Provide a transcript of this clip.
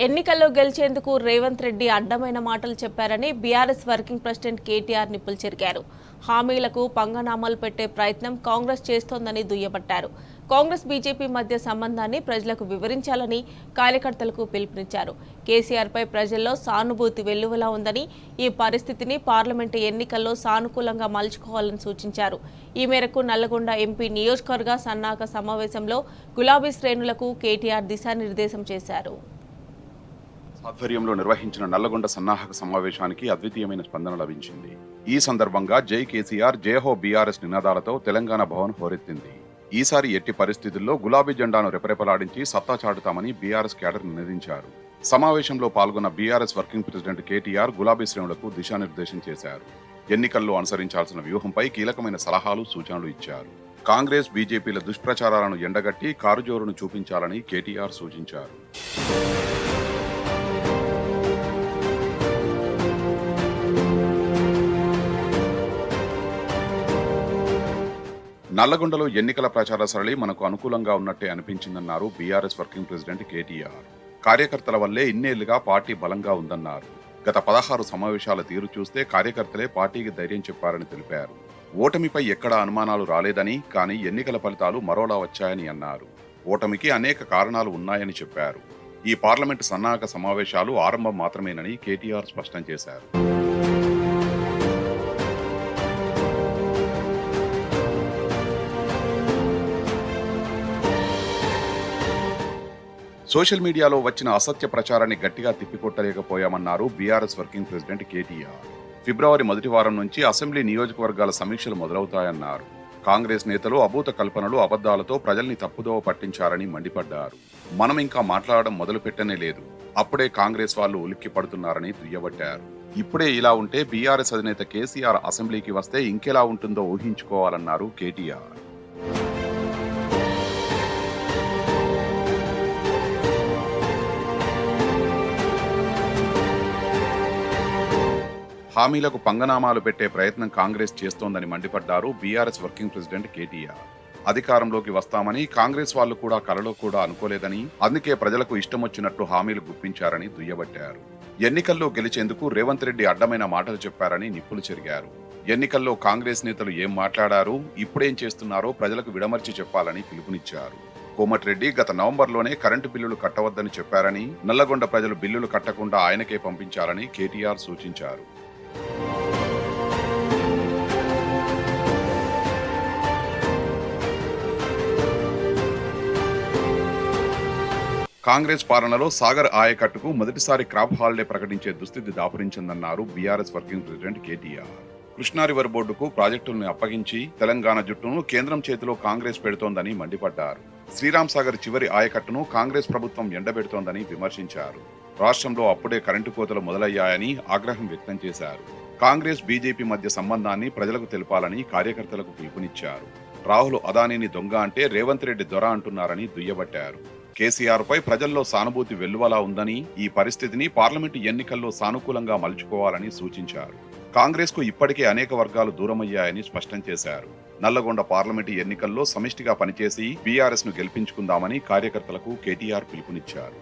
ఎన్నికల్లో గెలిచేందుకు రేవంత్ రెడ్డి అడ్డమైన మాటలు చెప్పారని బీఆర్ఎస్ వర్కింగ్ ప్రెసిడెంట్ కేటీఆర్ నిప్పులు చెరిగారు. హామీలకు పంగనామాలు పెట్టే ప్రయత్నం కాంగ్రెస్ చేస్తోందని దుయ్యబట్టారు. కాంగ్రెస్ బీజేపీ మధ్య సంబంధాన్ని ప్రజలకు వివరించాలని కార్యకర్తలకు పిలుపునిచ్చారు. కేసీఆర్పై ప్రజల్లో సానుభూతి వెల్లువలా ఉందని, ఈ పరిస్థితిని పార్లమెంటు ఎన్నికల్లో సానుకూలంగా మలుచుకోవాలని సూచించారు. ఈ మేరకు నల్లగొండ ఎంపీ నియోజకవర్గ సన్నాహక సమావేశంలో గులాబీ శ్రేణులకు కేటీఆర్ దిశానిర్దేశం చేశారు. ఆధ్వర్యంలో నిర్వహించిన నల్లగొండ సన్నాహక సమావేశానికి అద్వితీయమైన స్పందన లభించింది. ఈ సందర్భంగా జై కేసీఆర్, జయహో బీఆర్ఎస్ నినాదాలతో తెలంగాణ భవన్ హోరెత్తింది. ఈసారి ఎట్టి పరిస్థితుల్లో గులాబీ జెండాను రెపరెపలాడించి సత్తా చాటుతామని బీఆర్ఎస్ క్యాడర్ నినదించారు. సమావేశంలో పాల్గొన్న బీఆర్ఎస్ వర్కింగ్ ప్రెసిడెంట్ కేటీఆర్ గులాబీ శ్రేణులకు దిశానిర్దేశం చేశారు. ఎన్నికల్లో అనుసరించాల్సిన వ్యూహంపై కీలకమైన సలహాలు, సూచనలు ఇచ్చారు. కాంగ్రెస్, బీజేపీల దుష్ప్రచారాలను ఎండగట్టి కారుజోరును చూపించాలని కేటీఆర్ సూచించారు. నల్లగొండలో ఎన్నికల ప్రచార సరళి మనకు అనుకూలంగా ఉన్నట్టే అనిపించిందన్నారు బీఆర్ఎస్ వర్కింగ్ ప్రెసిడెంట్ కేటీఆర్. కార్యకర్తల వల్లే ఇన్నేళ్లుగా పార్టీ బలంగా ఉందన్నారు. గత 16 సమావేశాల తీరు చూస్తే కార్యకర్తలే పార్టీకి ధైర్యం చెప్పారని తెలిపారు. ఓటమిపై ఎక్కడా అనుమానాలు రాలేదని, కానీ ఎన్నికల ఫలితాలు మరోలా వచ్చాయని అన్నారు. ఓటమికి అనేక కారణాలు ఉన్నాయని చెప్పారు. ఈ పార్లమెంటు సన్నాహక సమావేశాలు ఆరంభం మాత్రమేనని కేటీఆర్ స్పష్టం చేశారు. సోషల్ మీడియాలో వచ్చిన అసత్య ప్రచారాన్ని గట్టిగా తిప్పికొట్టలేకపోయామన్నారు బీఆర్ఎస్ వర్కింగ్ ప్రెసిడెంట్ కేటీఆర్. ఫిబ్రవరి మొదటి వారం నుంచి అసెంబ్లీ నియోజకవర్గాల సమీక్షలు మొదలవుతాయన్నారు. కాంగ్రెస్ నేతలు అభూత కల్పనలు, అబద్దాలతో ప్రజల్ని తప్పుదోవ పట్టించారని మండిపడ్డారు. మనం ఇంకా మాట్లాడడం మొదలుపెట్టనే లేదు, అప్పుడే కాంగ్రెస్ వాళ్ళు ఉలిక్కి పడుతున్నారని దుయ్యబట్టారు. ఇప్పుడే ఇలా ఉంటే బీఆర్ఎస్ అధినేత కేసీఆర్ అసెంబ్లీకి వస్తే ఇంకెలా ఉంటుందో ఊహించుకోవాలన్నారు కేటీఆర్. హామీలకు పంగనామాలు పెట్టే ప్రయత్నం కాంగ్రెస్ చేస్తోందని మండిపడ్డారు బీఆర్ఎస్ వర్కింగ్ ప్రెసిడెంట్ కేటీఆర్. అధికారంలోకి వస్తామని కాంగ్రెస్ వాళ్ళు కూడా కలలో కూడా అనుకోలేదని, అందుకే ప్రజలకు ఇష్టమొచ్చినట్లు హామీలు గుప్పించారని దుయ్యబట్టారు. ఎన్నికల్లో గెలిచేందుకు రేవంత్ రెడ్డి అడ్డమైన మాటలు చెప్పారని నిప్పులు చెరిగారు. ఎన్నికల్లో కాంగ్రెస్ నేతలు ఏం మాట్లాడారు, ఇప్పుడేం చేస్తున్నారో ప్రజలకు విడమర్చి చెప్పాలని పిలుపునిచ్చారు. కోమటిరెడ్డి గత నవంబర్లోనే కరెంటు బిల్లులు కట్టవద్దని చెప్పారని, నల్లగొండ ప్రజలు బిల్లులు కట్టకుండా ఆయనకే పంపించాలని కేటీఆర్ సూచించారు. కాంగ్రెస్ పాలనలో సాగర్ ఆయకట్టుకు మొదటిసారి క్రాప్ హాలిడే ప్రకటించే దుస్థితి దాపురించిందన్నారు BRS working president KTR. Krishna river బోర్డుకు ప్రాజెక్టులను అప్పగించి తెలంగాణ జుట్టును కేంద్రం చేతిలో కాంగ్రెస్ పెడుతోందని మండిపడ్డారు. శ్రీరామ్ సాగర్ చివరి ఆయకట్టును కాంగ్రెస్ ప్రభుత్వం ఎండబెడుతోందని విమర్శించారు. రాష్ట్రంలో అప్పుడే కరెంటు కోతలు మొదలయ్యాయని ఆగ్రహం వ్యక్తం చేశారు. కాంగ్రెస్, బీజేపీ మధ్య సంబంధాన్ని ప్రజలకు తెలపాలని కార్యకర్తలకు పిలుపునిచ్చారు. రాహుల్ అదానీని దొంగ అంటే రేవంత్ రెడ్డి దొర అంటున్నారని దుయ్యబట్టారు. కేసీఆర్ పై ప్రజల్లో సానుభూతి వెల్లువలా ఉందని, ఈ పరిస్థితిని పార్లమెంటు ఎన్నికల్లో సానుకూలంగా మలుచుకోవాలని సూచించారు. కాంగ్రెస్ కు ఇప్పటికే అనేక వర్గాలు దూరమయ్యాయని స్పష్టం చేశారు. నల్లగొండ పార్లమెంటు ఎన్నికల్లో సమిష్టిగా పనిచేసి బీఆర్ఎస్ ను గెలిపించుకుందామని కార్యకర్తలకు కేటీఆర్ పిలుపునిచ్చారు.